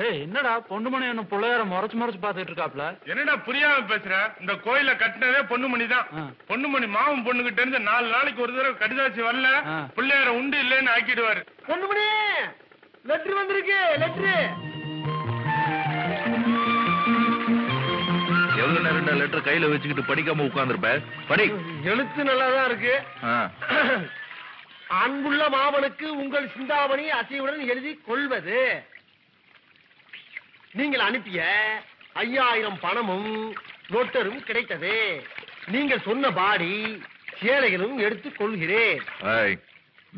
என்னடா பொண்ணுமணி என்ன பிள்ளையார முறைச்சு பாத்துட்டு இருக்காப்ல? என்னடா புரியாம பேசுற? இந்த கோயில கட்டினதே பொண்ணுமணி தான். பொண்ணுமணி மாமன் பொண்ணுகிட்ட இருந்து 4 நாளைக்கு ஒரு தடவை கடிதாசி வரல பிள்ளையார உண்டு இல்லன்னு ஆக்கிடுவாரு. பொண்ணுமணி லெட்டர் வந்திருக்கு. லெட்டர் எவ்வளவு நேரம் லெட்டர் கையில வச்சுக்கிட்டு படிக்காம உட்கார்ந்துருப்ப? படி. எழுத்து நல்லாதான் இருக்கு. அன்புள்ள மாமனுக்கு உங்கள் சிந்தாமணி அசைவுடன் எழுதி கொள்வது. நீங்கள் அனுப்பிய 5000 பணமும் லொட்டரும் கிடைத்தது. நீங்கள் சொன்ன பாடி சேலைகளும் எடுத்துக் கொள்கிறேன்.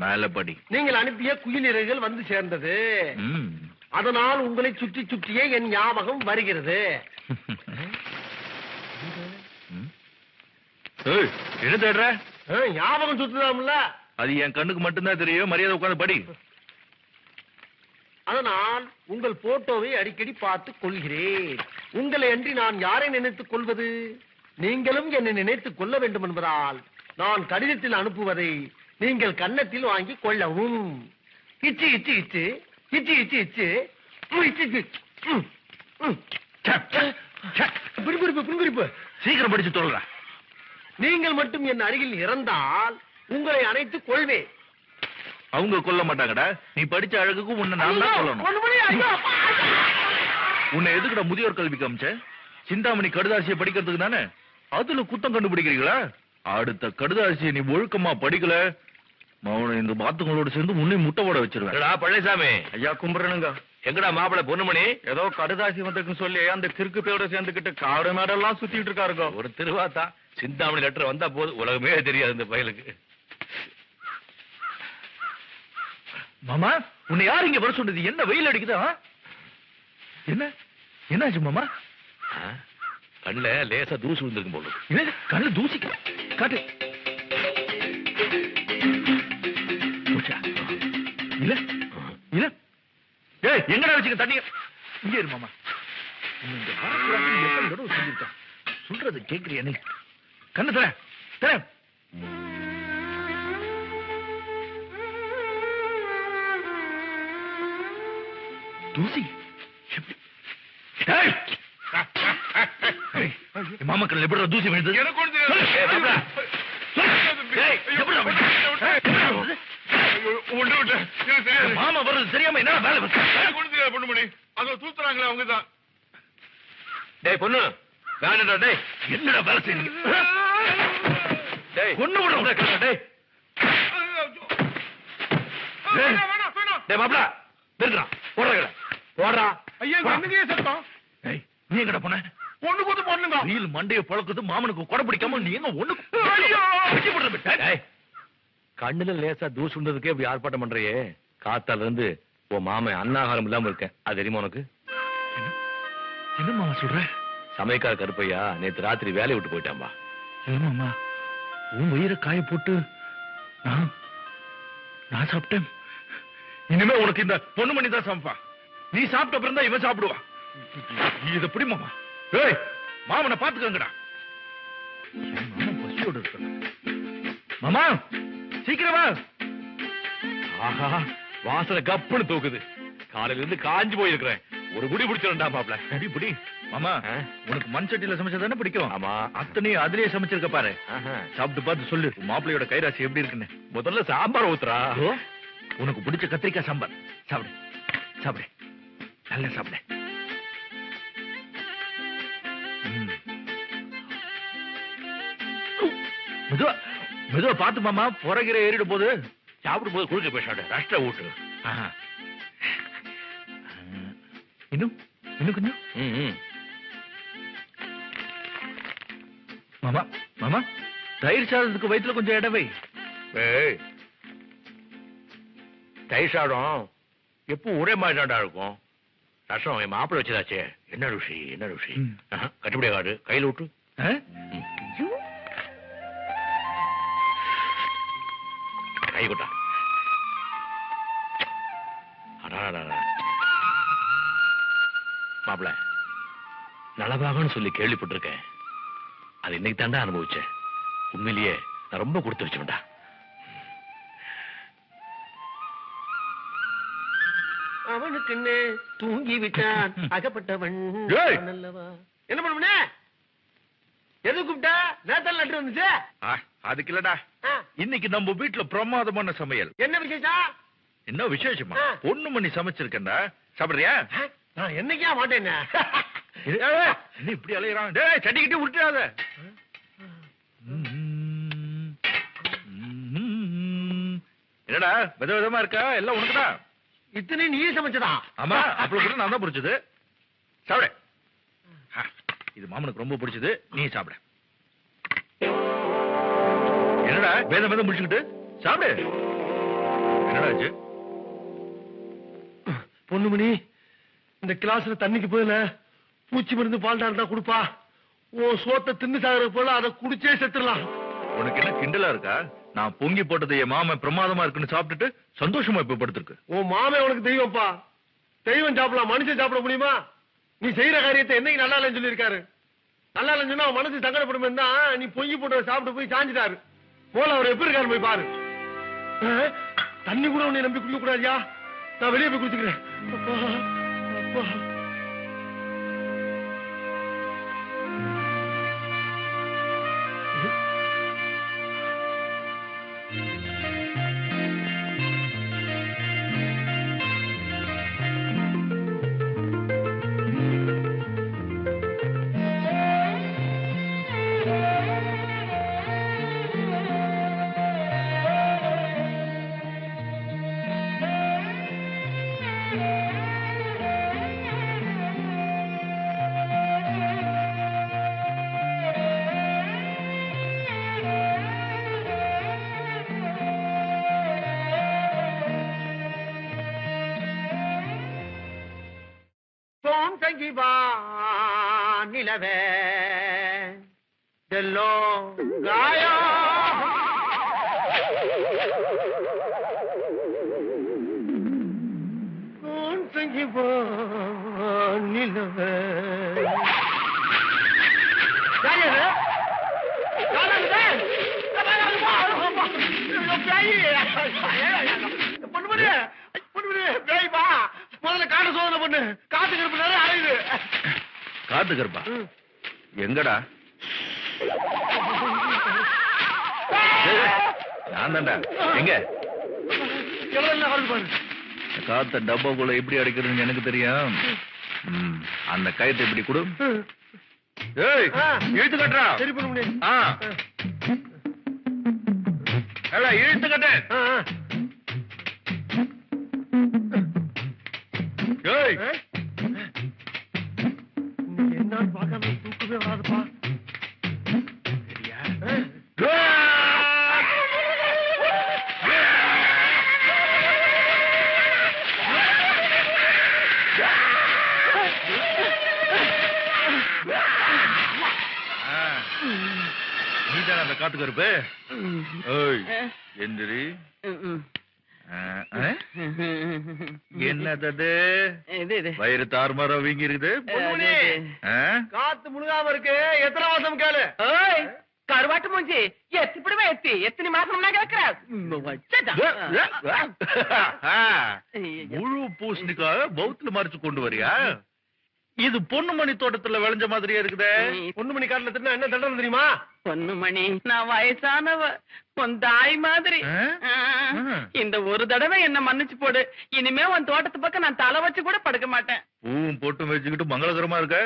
மேல படி. நீங்கள் அனுப்பிய குயிலிறகுகள் வந்து சேர்ந்தது. அதனால் உங்களை சுற்றி சுற்றியே என் ஞாபகம் வருகிறது. என்ன தேடுற? ஞாபகம் சுற்றுதாம்ல. அது என் கண்ணுக்கு மட்டும்தான் தெரியும். மரியாதை உட்கார்ந்து படி. அதனால் உங்கள் போட்டோவை அடிக்கடி பார்த்துக் கொள்கிறேன். உங்களை அன்றி நான் யாரை நினைத்துக் கொள்வது? நீங்களும் என்னை நினைத்துக் கொள்ள வேண்டும் என்பதால் நான் கடிதத்தில் அனுப்புவதை நீங்கள் கன்னத்தில் வாங்கி கொள்ளவும். இச்சு இச்சு இச்சு இச்சு இச்சு இச்சு புரிபுரிப்பு புரிபுரிப்பு. சீக்கிரம் படிச்சு சொல்ற. நீங்கள் மட்டும் என் அருகில் இறந்தால் உங்களை அணைத்துக் கொள்வேன். அவங்க கொல்ல மாட்டாங்கடா. நீ படிச்ச அழகுக்கு உன்னை நான் தான் சொல்லணும். உன்னை எதுக்குடா முதியோர் கல்விக்கு அமிச்ச? சிந்தாமணி கடுதாசியை படிக்கிறதுக்கு தானே? அதுல குத்தம் கண்டுபிடிக்கிறீங்களா? அடுத்த கடுதாசியை நீ ஒழுக்கமா படிக்கல, மௌன இந்த பாத்துங்களோட சேர்ந்து முன்னே முட்டை போட வச்சிருவேன். பழனிசாமி ஐயா கும்பிடுறனுங்க. எங்கடா மாப்பிள்ள பொண்ணுமணி? ஏதோ கடுதாசி வந்திருக்குன்னு சொல்லி அந்த திருக்கு பேரோட சேர்ந்துக்கிட்டு காடு மேடெல்லாம் சுத்திட்டு இருக்காருங்க. ஒரு திருவாத்தா சிந்தாமணி லெட்டர் வந்தா போது உலகமே தெரியாது இந்த பயலுக்கு. மாமா உன்னை யார் இங்க வர சொன்னது? என்ன வெயில் அடிக்குதா? என்ன என்னாச்சு மாமா? கண்ணுல லேசா தூசு விழுந்திருக்கும் போல. கண்ணு தூசி காட்டு. இல்ல இல்ல. ஏய் எங்கடா வச்சுக்க தண்ணி? இங்க இரு மாமா. இந்த வரக்கூடாதுன்னு எத்தனை தடவை சொல்லியிருக்கேன். சொல்றது கேட்கிறியா நீ? கண்ணு தர தர. தூசி மாமா கண்ணில் எப்படி தூசி விழுந்தது? மாமா வர்றது தெரியாம என்ன வேலை பொண்ணுமணி? அதை தூத்துறாங்களே அவங்கதான். டேய் பொண்ணு வேணடா. டேய் என்னடா வேலை செய்யுங்க? டேய் பொண்ணு விட டேய் டேய் மாப்ள நிறுத்துடா. போடுறா போடுறா. ஐயா என்னங்க சத்தம்? ஏய் நீ எங்கடா போன? ஒண்ணு போட்டு பொண்ணுங்க நீல் மண்டைய பழக்குது. மாமனுக்கு கொடை பிடிக்காம நீ எங்க ஒண்ணு? கண்ணுல லேசா தூசு விழுந்ததுக்கே இப்படி ஆர்ப்பாட்டம் பண்றையே. காத்தால இருந்து உன் மாமன் அன்னாகாரம் இல்லாம இருக்கேன். அது தெரியுமா உனக்கு? என்ன மாமா சொல்ற? சமைக்கார கருப்பையா நேத்து ராத்திரி வேலையை விட்டு போயிட்டாம்பா. மாமா உன் வயிற காய போட்டு நான் சாப்பிட்டேன். இனிமே உனக்கு இந்த பொண்ணு மணி தான் சமைப்பா. நீ சாப்பிட்ட அப்புறம் தான் இவன் சாப்பிடுவா. இத பிடி மாமா. ஏய் மாமனை பாத்துக்கங்கடா. பசியோட இருக்க மாமா சீக்கிரமா. ஆஹா வாசனை கப்புன்னு தூக்குது. காலையில இருந்து காஞ்சி போயிருக்கிறேன். ஒரு குடி பிடிச்சிருந்தா பாப்ல. சரி பிடி மாமா. உனக்கு மண் சட்டியில சமைச்சதானே பிடிக்கும்? ஆமா. அத்தனையும் அதுலயே சமைச்சிருக்க பாரு. சாப்பிட்டு பார்த்து சொல்லு மாப்பிள்ளையோட கைராசி எப்படி இருக்குன்னு. முதல்ல சாம்பார் ஊத்துறா. உனக்கு பிடிச்ச கத்திரிக்காய் சாம்பார். சாப்பிடு சாப்பிடு நல்லா சாப்பிடு. மெதுவா மெதுவா பார்த்து மாமா. புறகிற ஏறிடு போது. சாப்பிடும் போது குளிக்க பேசாடு. ரஷ்ட ஊட்டு. இன்னும் இன்னும் கொஞ்சம். மாமா மாமா தயிர் சாதத்துக்கு வயிற்றுல கொஞ்சம் இடவை. தயிர் சாதம் எப்பவும் ஒரே மாதிரி தாண்டா இருக்கும். ரசம் என் மாப்பிள்ளை வச்சதாச்சே. என்ன ருசி என்ன ருசி. கட்டுப்படியா காடு கையில் விட்டு. கை கொட்டா. மாப்பிள்ள நலபாகன்னு சொல்லி கேள்விப்பட்டிருக்கேன். அது இன்னைக்கு தாண்டா அனுபவிச்சேன். உண்மையிலேயே நான் ரொம்ப கொடுத்து வச்சேன்டா. அவனுக்குன்னு தூங்கி விட்டான் அகப்பட்டவன் ஏய்! அல்லவா. என்ன பண்ணுவனே எது கூப்பிட்ட நேத்தல் லெட்டர் வந்துச்சு. அதுக்கு இல்லடா, ஆ, இன்னைக்கு நம்ம வீட்டுல பிரமாதமான சமையல். என்ன விசேஷம்? என்ன விசேஷமா? ஆ. பொண்ணு மணி சமைச்சிருக்கேன்டா, சாப்பிடுறியா? ஆ, நான் என்னைக்கா மாட்டேன்னு. என்ன இப்படி அலையறான்? டேய் சட்டிக்கிட்டு உருட்டாத. என்னடா விதவிதமா இருக்கா? எல்லாம் உனக்குடா. இத்தனை நீ சமைச்சதா? ஆமா, அப்பளம் கூட நான் தான் பிடிச்சது. சாப்பிடு. இது மாமனுக்கு ரொம்ப பிடிச்சது, நீ சாப்பிடு. என்னடா வேதம் வேதம் முடிச்சுக்கிட்டு சாப்பிடு. என்னடா ஆச்சு? பொண்ணுமணி, இந்த கிளாஸ்ல தண்ணிக்கு போயில பூச்சி மருந்து பால் இருந்தா கொடுப்பா. ஓ சோத்தை தின்னு சாகுற போல அதை குடிச்சே செத்துடலாம். உனக்கு என்ன கிண்டலா இருக்கா? நான் பொங்கி போட்டது என் மாமன் பிரமாதமா இருக்குன்னு சாப்பிட்டுட்டு சந்தோஷமா இப்ப படுத்திருக்கு. உன் மாமே உனக்கு தெய்வம்ப்பா. தெய்வம் சாப்பிடலாம், மனுஷன் சாப்பிட முடியுமா? நீ செய்யற காரியத்தை என்னைக்கு நல்லா இல்லைன்னு சொல்லியிருக்காரு. நல்லா இல்லைன்னு சொன்னா அவன் மனசு சங்கடப்படும் தான் நீ பொங்கி போட்டு சாப்பிட்டு போய் சாஞ்சிட்டாரு. போல அவர் எப்படி இருக்காரு போய் பாரு. தண்ணி கூட உன்னை நம்பி குடிக்க கூடாதியா. நான் வெளியே போய் குடிச்சுக்கிறேன். அப்பா, அப்பா. சோம் தங்கி வா நிலவே செல்லோ காயா. சோம் தங்கி வா நிலவே. முதல்ல காட்டு சோதனை பண்ணு. காத்து கருப்பு நிறைய அலையுது. காத்து கருப்பா எங்கடா? நான் தான்டா. எங்க எவ்வளவு வருது பாரு. காத்த டப்பாக்குள்ள எப்படி அடைக்கிறதுன்னு எனக்கு தெரியும். அந்த கயத்தை இப்படி கொடு. ஏய் இழுத்து கட்டுறா. சரி பண்ண முடியும். இழுத்து கட்டு. ஏய் என்ன பார்க்காம தூக்கமே வராதுப்பா. நீதான் அந்த காத்து கருப்பு. ஏய் எந்திரி. என்னது வயிறு தாறுமாறா வீங்கி இருக்குது. காத்து முழுகாம இருக்கு. எத்தனை மாசம் கேளு. கருவாட்டு மூஞ்சி எத்திப்படுவே எத்தனை மாசம் முழு பூசணிக்காக பௌத்துல மறைச்சு கொண்டு வரியா? இது பொண்ணுமணி தோட்டத்துல விளைஞ்ச மாதிரியே இருக்குதே. பொண்ணுமணி காட்டுல தின்னா என்ன தண்டனை தெரியுமா? பொண்ணுமணி, நான் வயசானவ, உன் தாய் மாதிரி. இந்த ஒரு தடவை என்ன மன்னிச்சு போடு. இனிமே உன் தோட்டத்து பக்கம் நான் தலை வச்சு கூட படுக்க மாட்டேன். பூவும் போட்டும் வச்சுக்கிட்டு மங்களகரமா இருக்க.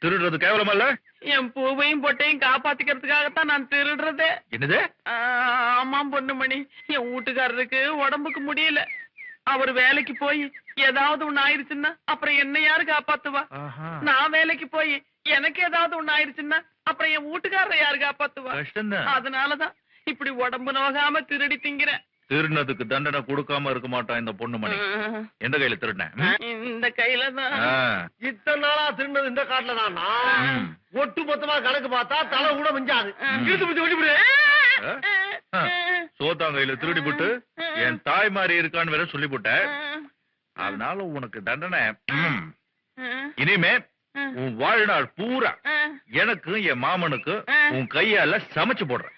திருடுறது கேவலமா இல்ல? என் பூவையும் பொட்டையும் காப்பாத்திக்கிறதுக்காகத்தான் நான் திருடுறதே. என்னது? ஆமாம் பொண்ணுமணி, என் வீட்டுக்காரருக்கு உடம்புக்கு முடியல. அவர் வேலைக்கு போய் ஏதாவது ஒண்ணு ஆயிருச்சுன்னா அப்புறம் என்ன யாரு காப்பாத்துவா? நான் வேலைக்கு போய் எனக்கு ஏதாவது ஒண்ணு ஆயிருச்சுன்னா அப்புறம் என் வீட்டுக்காரரை யாரு காப்பாத்துவா? அதனாலதான் இப்படி உடம்பு நோகாம திருடி திங்கிறேன். திருடினதுக்கு தண்டனை கொடுக்காம இருக்க மாட்டான் இந்த பொண்ணுமணி. எந்த கையில திருடின? இந்த கையில தான். இத்தனை நாளா திருடினது இந்த காட்டுல தான். ஒட்டு மொத்தமா கணக்கு பார்த்தா தலை கூட மிஞ்சாது. சோத்தாங்கையில திருடி போட்டு என் தாய் மாதிரி இருக்கான்னு வேற சொல்லி போட்ட. அதனால உனக்கு தண்டனை இனிமே உன் வாழ்நாள் பூரா எனக்கு என் மாமனுக்கு உன் கையால சமைச்சு போடுறேன்.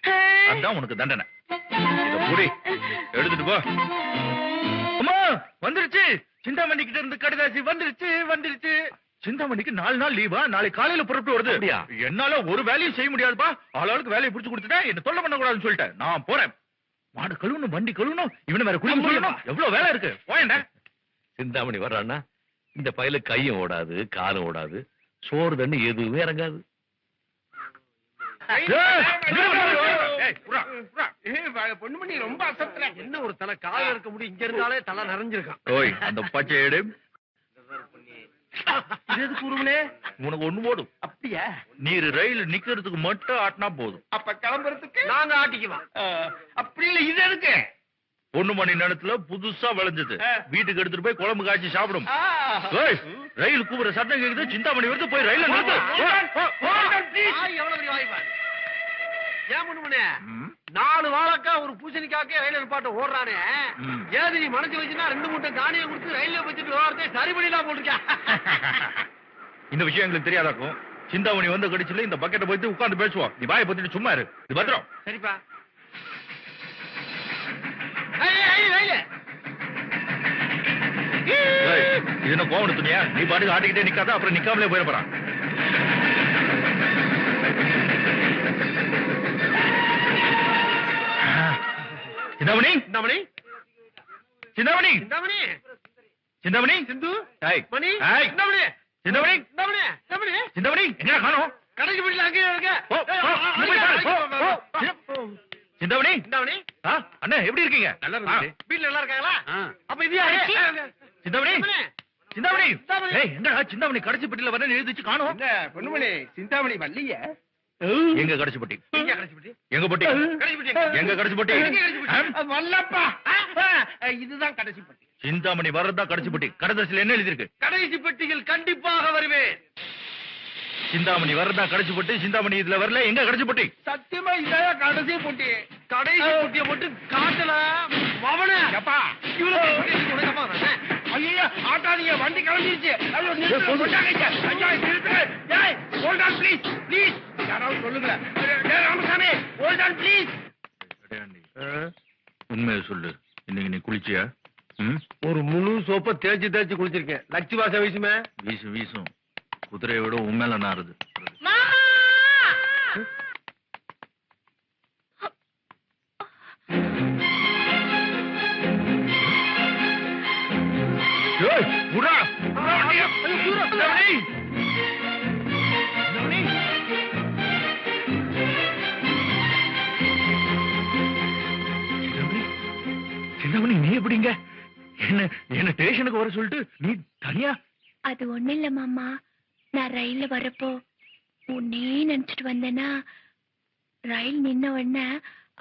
அதுதான் உனக்கு தண்டனை. இத புடி, எடுத்துட்டு போ. அம்மா வந்துருச்சு. சிந்தாமணி கிட்ட இருந்து கடுதாசி வந்துருச்சு வந்துருச்சு. சிந்தாமணிக்கு 4 நாள் லீவா? நாளை காலையில புறப்பட்டு வருது. அப்படியா? என்னால ஒரு வேலையும் செய்ய முடியாதுப்பா. ஆளாளுக்கு வேலையை புடிச்சு கொடுத்துட்டேன். என்ன தொல்லை பண்ண கூடாதுன்னு சொல்லிட்டேன். நான் போறேன். மாடு கழுவணும், வண்டி கழுவணும், இவனை வேற குளிக்க சொல்லணும். எவ்வளவு வேலை இருக்கு. போயேன்டா. சிந்தாமணி வர்றான்னா இந்த பையில கையும் ஓடாது, காலும் ஓடாது, சோறு தண்ணி எதுவுமே இறங்காது. பொண்ணுமணி ரொம்ப அசத்துல. என்ன ஒரு தலை கால இருக்க முடியும்? இங்க இருந்தாலே தலை நிறைஞ்சிருக்கான். ஓய், அந்த பச்சை எடு. இது எதுக்கு உருவனே? உனக்கு ஒண்ணு போடும். அப்படியா? நீர் ரயில் நிக்கிறதுக்கு மட்டும் ஆட்டினா போதும். அப்ப கிளம்புறதுக்கு நாங்க ஆட்டிக்குவோம். அப்படி இல்ல, இது எதுக்கு? 1 மணி நேரத்துல புதுசா விளைஞ்சது. வீட்டுக்கு எடுத்துட்டு போய் குழம்பு காய்ச்சி சாப்பிடும். ஓய், ரயில் கூப்பிடுற சத்தம் கேக்குது. சிந்தாமணி வருது, போய் ரயில நிறுத்து. எவ்வளவு பெரிய வாய்ப்பா? ஏன் பொண்ணுமணி 4 வாழக்கா ஒரு பூசணிக்காக்கே ரயில் நிப்பாட்ட ஓடுறானே. ஏது நீ மனசு வச்சுன்னா 2 மூட்டை தானியம் கொடுத்து ரயில்ல வச்சுட்டு விவகாரத்தை சரி பண்ணிடலாம் போட்டிருக்கேன். இந்த விஷயம் எங்களுக்கு தெரியாதாக்கும். சிந்தாமணி வந்து கடிச்சுல இந்த பக்கெட்டை போய் உட்கார்ந்து பேசுவோம். நீ வாயை பத்திட்டு சும்மா இரு. இது பத்திரம். சரிப்பா. இது என்ன கோவண துணியா? நீ பாட்டுக்கு ஆட்டிக்கிட்டே நிக்காத, அப்புறம் நிக்காமலே போயிட போறான். சிந்தாமணி, சிந்தாமணி, சிந்தாமணி, சிந்தாமணி, சிந்தாமணி, சிந்து, ஏய், மணி, ஏய், சிந்தாமணி, சிந்தாமணி, சிந்தாமணி, சிந்தாமணி, சிந்தாமணி, எங்க காணோம்? கடைக்கு போயிட்டு அங்கேயே இருக்க. போ, போ, நீ போய் பாரு, போ, போ. சிந்தாமணி, சிந்தாமணி, அண்ணா எப்படி இருக்கீங்க? நல்லா இருக்கு. வீட்டுல நல்லா இருக்காங்களா? அப்ப இது யாரு? சிந்தாமணி, சிந்தாமணி, ஏய், என்னடா சிந்தாமணி கடைசி பெட்டியில வரேன்னு எழுதி வச்சு காணோம்? பொண்ணுமணி சிந்தாமணி வள்ளிய எங்க கடைசி பெட்டி? எங்க கடைசி பெட்டி? எங்க பொட்டி? கடைசி பெட்டி எங்க கடைசி பெட்டி? வல்லப்பா, இதுதான் கடைசி பெட்டி. சிந்தாமணி வர்றதா கடைசி பெட்டி. கடைசியில என்ன எழுதி இருக்கு? கடைசி பெட்டியில் கண்டிப்பாக வருவேன். சிந்தாமணி வர்றதா கடைசி பெட்டி. சிந்தாமணி இதுல வரல. எங்க கடைசி பெட்டி? சத்தியமா இதான் கடைசி பெட்டி. கடைசி பெட்டியை மட்டும் காட்டல மவன. அப்பா இவ்வளவு உனக்கமா ஐயா ஆட்டாதீங்க, வண்டி கிளம்பிடுச்சு. ஐயோ ஹோல்ட் ஆன் ப்ளீஸ், ப்ளீஸ். யாராவது சொல்லுங்க. Ramasamy hold on please. உண்மையை சொல்லு. இன்னைக்கு நீ குளிச்சியா? ஒரு முழு சோப்பை தேய்ச்சி தேய்ச்சி குளிச்சிருக்கேன். லட்சி வாசம் வீசுமே. வீசும் வீசும். குதிரையை விட உண்மையில நாறுது. சிந்தாமணி, நீ எப்படிங்க? என்ன ஸ்டேஷனுக்கு வர சொல்லிட்டு நீ தனியா? அது ஒண்ணு இல்ல மாமா, நான் ரயில்ல வரப்போ உன்னே நினைச்சிட்டு வந்தேன்னா ரயில் நின்ன உடனே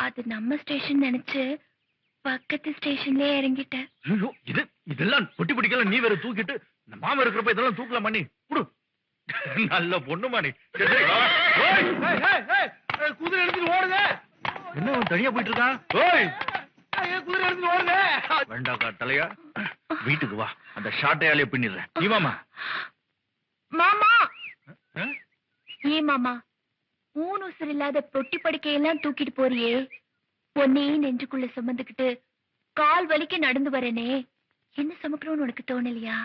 அது நம்ம ஸ்டேஷன் நினைச்சு பக்கத்து ஸ்டேஷன்லயே இறங்கிட்டேன். ஐயோ, இதெல்லாம் பொட்டி பொட்டிக்கெல்லாம் நீ வேற தூக்கிட்டு இந்த மாமா இருக்கிறப்ப இதெல்லாம் தூக்கலாம் பண்ணி குடு. நல்ல பொண்ணுமா நீ. குதிரை எடுத்துட்டு ஓடுங்க. என்ன அவன் தனியா போயிட்டு இருக்கான்? ஓய், குதிரை எடுத்துட்டு ஓடுங்க. வேண்டாக்கா தலையா, வீட்டுக்கு வா. அந்த ஷாட்டையாலே பின்னிடுறேன். நீ மாமா. மாமா ஏன் மாமா ஊன் உசுர் இல்லாத பொட்டி படுக்கையெல்லாம் தூக்கிட்டு போறியே, பொன்னே நெஞ்சுக்குள்ள சுமந்துக்கிட்டு கால் வலிக்க நடந்து வரனே, என்ன சுமக்கணும்னு உனக்கு தோணலையா?